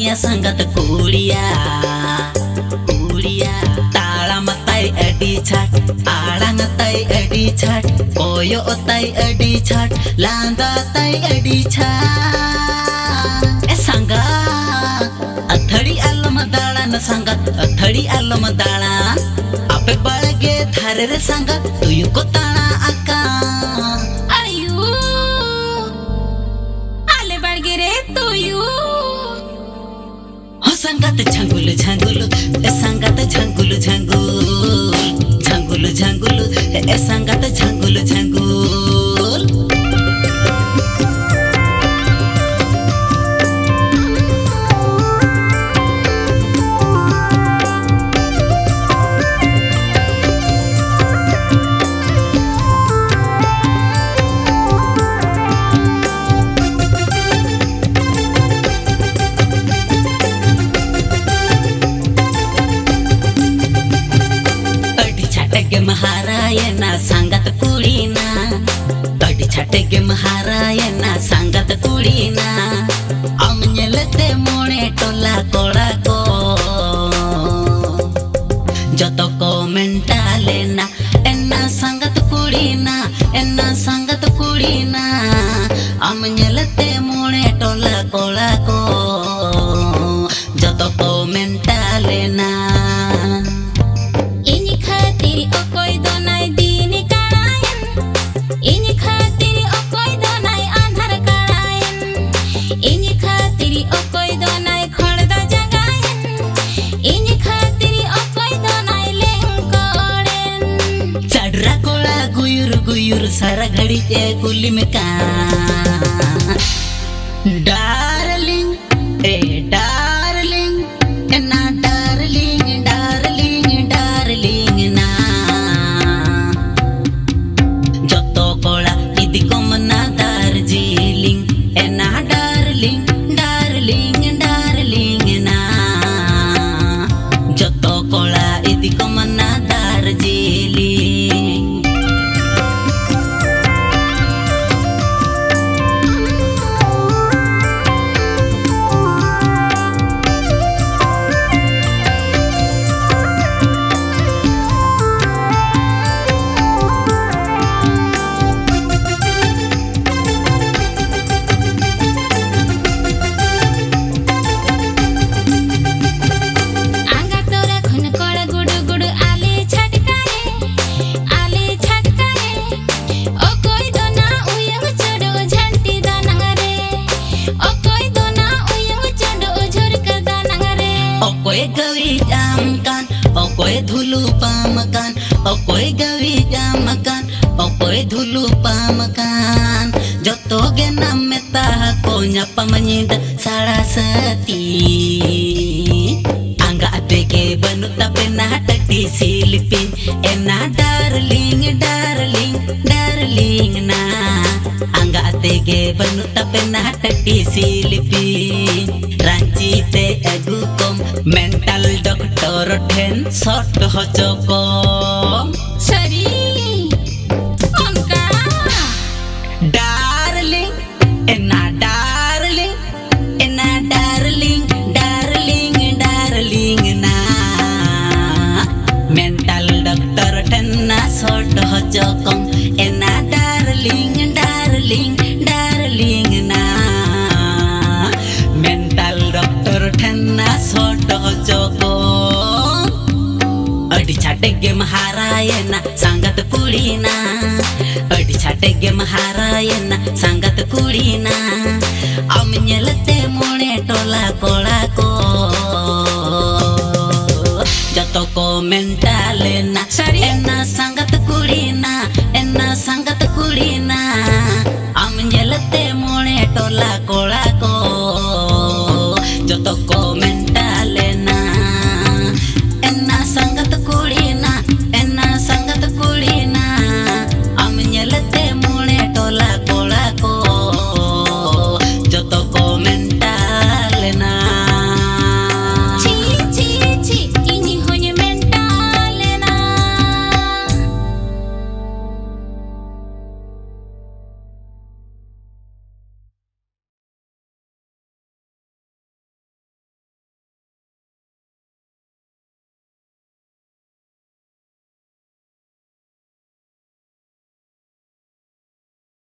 मीया संगत कुड़िया कुड़िया ताला मताई अडी छाट आड़ंग ताई अडी छाट कोयो ताई अडी छाट लांदा ताई अडी छाट ए संगा अथड़ी आलम दाड़ा न संगत अथड़ी आलम दाड़ा आपे बळगे थारे रे संगा तुयु को ताना आका आयु आले बळगे रे तुयु हो संगत झंगुल झंगुल ए संगत झंगुल झंगुल झंगुल झंगुल ए संगत झंगुल झंगुल के महारायना सांगत कुड़ीना अडी छाटे के महारायना सांगत कुड़ीना अमनेलते मोने टोला कोड़ा को जतो को मेंटा लेना एना सांगत कुड़ीना अमनेलते मोने टोला कोड़ा को जतो को मेंटा लेना गुयूर सारा घड़ी के गुली में का डार्लिंग ना डार्लिंग ना जतो कोला इदी को मना दार्जिलिंग ए ना डार्लिंग ना जतो कोला इदी को मना दार्जिलिंग गवी जामकान ओकोय धुलु पामकान ओकोय गवी जामकान ओकोय धुलु पामकान जतो गे नाम मेता को न्यापमनिद साड़ा सती आंगा अते के बनुता पे नाटटी शिल्पी एना डार्लिंग ना आंगा अते के बनुता पे नाटटी शिल्पी रांची ते अगु कम मेंटल डॉक्टर ठेन सट हचको सरी उनका डार्लिंग एना डार्लिंग ना मेंटल डॉक्टर ठेन ना सट हचको एना डार्लिंग ना मेंटल डॉक्टर ठेन ना सट हचको अडी छाटे गे महारायना सांगत कुड़ीना अडी छाटे गे महारायना सांगत कुड़ीना